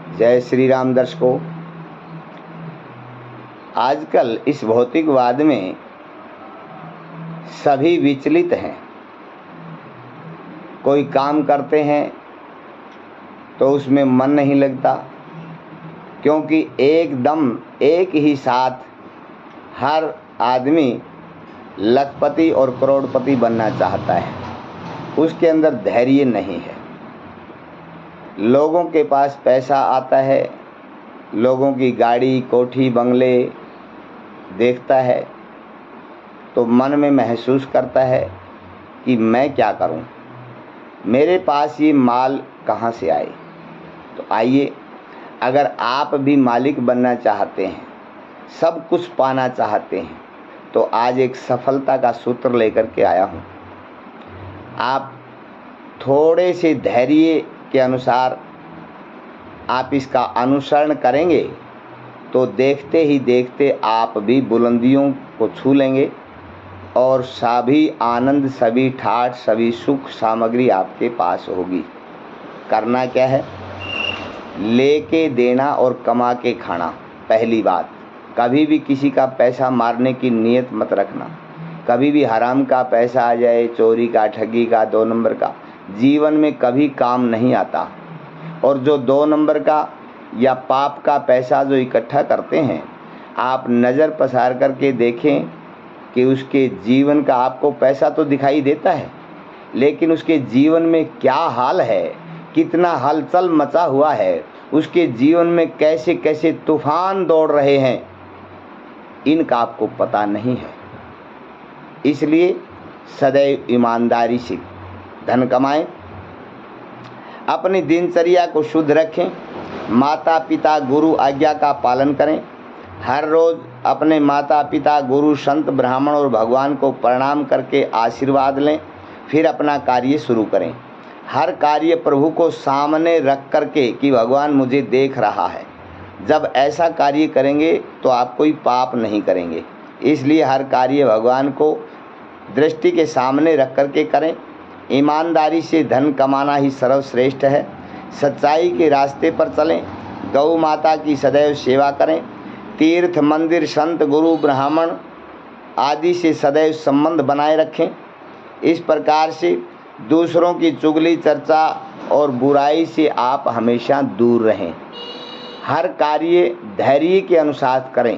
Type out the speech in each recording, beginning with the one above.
जय श्री राम दर्शकों। आजकल इस भौतिकवाद में सभी विचलित हैं। कोई काम करते हैं तो उसमें मन नहीं लगता, क्योंकि एकदम एक ही साथ हर आदमी लखपति और करोड़पति बनना चाहता है। उसके अंदर धैर्य नहीं है। लोगों के पास पैसा आता है, लोगों की गाड़ी कोठी बंगले देखता है तो मन में महसूस करता है कि मैं क्या करूं, मेरे पास ये माल कहां से आए। तो आइए, अगर आप भी मालिक बनना चाहते हैं, सब कुछ पाना चाहते हैं, तो आज एक सफलता का सूत्र लेकर के आया हूं। आप थोड़े से धैर्य के अनुसार आप इसका अनुसरण करेंगे तो देखते ही देखते आप भी बुलंदियों को छू लेंगे और सभी आनंद, सभी ठाठ, सभी सुख सामग्री आपके पास होगी। करना क्या है? लेके देना और कमा के खाना। पहली बात, कभी भी किसी का पैसा मारने की नीयत मत रखना। कभी भी हराम का पैसा आ जाए, चोरी का, ठगी का, 2 नंबर का, जीवन में कभी काम नहीं आता। और जो 2 नंबर का या पाप का पैसा जो इकट्ठा करते हैं, आप नज़र पसार करके देखें कि उसके जीवन का, आपको पैसा तो दिखाई देता है लेकिन उसके जीवन में क्या हाल है, कितना हलचल मचा हुआ है, उसके जीवन में कैसे कैसे तूफान दौड़ रहे हैं, इनका आपको पता नहीं है। इसलिए सदैव ईमानदारी से धन कमाएं, अपनी दिनचर्या को शुद्ध रखें, माता पिता गुरु आज्ञा का पालन करें। हर रोज़ अपने माता पिता गुरु संत ब्राह्मण और भगवान को प्रणाम करके आशीर्वाद लें, फिर अपना कार्य शुरू करें। हर कार्य प्रभु को सामने रख करके कि भगवान मुझे देख रहा है। जब ऐसा कार्य करेंगे तो आप कोई पाप नहीं करेंगे। इसलिए हर कार्य भगवान को दृष्टि के सामने रख करके करें। ईमानदारी से धन कमाना ही सर्वश्रेष्ठ है। सच्चाई के रास्ते पर चलें, गौ माता की सदैव सेवा करें, तीर्थ मंदिर संत गुरु ब्राह्मण आदि से सदैव संबंध बनाए रखें। इस प्रकार से दूसरों की चुगली चर्चा और बुराई से आप हमेशा दूर रहें। हर कार्य धैर्य के अनुसार करें,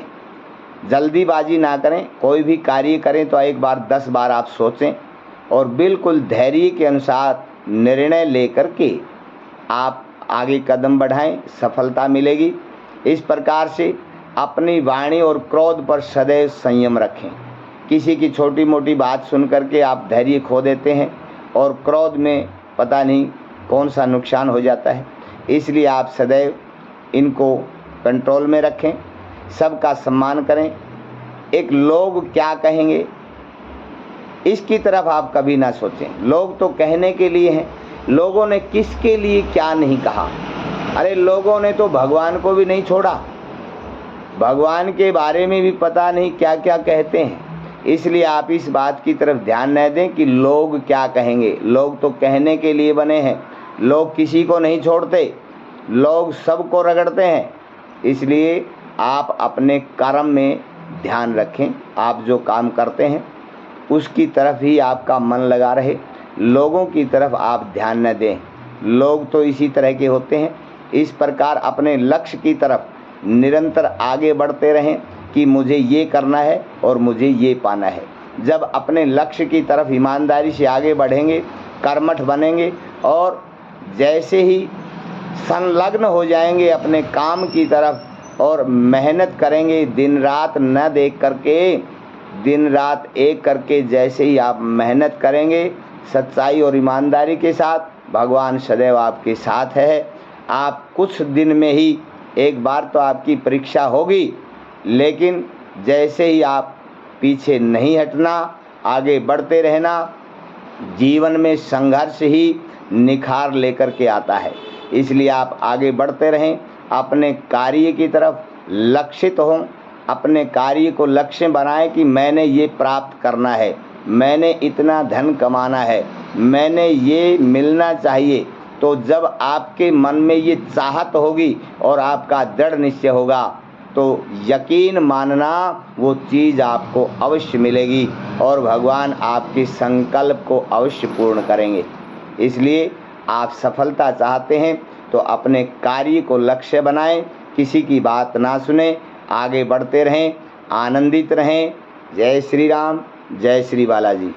जल्दीबाजी ना करें। कोई भी कार्य करें तो एक बार 10 बार आप सोचें और बिल्कुल धैर्य के अनुसार निर्णय लेकर के आप आगे कदम बढ़ाएं, सफलता मिलेगी। इस प्रकार से अपनी वाणी और क्रोध पर सदैव संयम रखें। किसी की छोटी मोटी बात सुन करके आप धैर्य खो देते हैं और क्रोध में पता नहीं कौन सा नुकसान हो जाता है। इसलिए आप सदैव इनको कंट्रोल में रखें, सबका सम्मान करें। एक लोग क्या कहेंगे इसकी तरफ आप कभी ना सोचें। लोग तो कहने के लिए हैं, लोगों ने किसके लिए क्या नहीं कहा। अरे लोगों ने तो भगवान को भी नहीं छोड़ा, भगवान के बारे में भी पता नहीं क्या क्या कहते हैं। इसलिए आप इस बात की तरफ ध्यान न दें कि लोग क्या कहेंगे। लोग तो कहने के लिए बने हैं, लोग किसी को नहीं छोड़ते, लोग सबको रगड़ते हैं। इसलिए आप अपने कर्म में ध्यान रखें, आप जो काम करते हैं उसकी तरफ ही आपका मन लगा रहे, लोगों की तरफ आप ध्यान न दें। लोग तो इसी तरह के होते हैं। इस प्रकार अपने लक्ष्य की तरफ निरंतर आगे बढ़ते रहें कि मुझे ये करना है और मुझे ये पाना है। जब अपने लक्ष्य की तरफ ईमानदारी से आगे बढ़ेंगे, कर्मठ बनेंगे और जैसे ही संलग्न हो जाएंगे अपने काम की तरफ और मेहनत करेंगे, दिन रात न देख करके, दिन रात एक करके जैसे ही आप मेहनत करेंगे सच्चाई और ईमानदारी के साथ, भगवान सदैव आपके साथ है। आप कुछ दिन में ही एक बार तो आपकी परीक्षा होगी, लेकिन जैसे ही आप पीछे नहीं हटना, आगे बढ़ते रहना, जीवन में संघर्ष ही निखार लेकर के आता है। इसलिए आप आगे बढ़ते रहें, अपने कार्य की तरफ लक्षित हों, अपने कार्य को लक्ष्य बनाएं कि मैंने ये प्राप्त करना है, मैंने इतना धन कमाना है, मैंने ये मिलना चाहिए, तो जब आपके मन में ये चाहत होगी और आपका दृढ़ निश्चय होगा तो यकीन मानना वो चीज़ आपको अवश्य मिलेगी और भगवान आपके संकल्प को अवश्य पूर्ण करेंगे। इसलिए आप सफलता चाहते हैं तो अपने कार्य को लक्ष्य बनाएं, किसी की बात ना सुने, आगे बढ़ते रहें, आनंदित रहें। जय श्री राम, जय श्री बालाजी।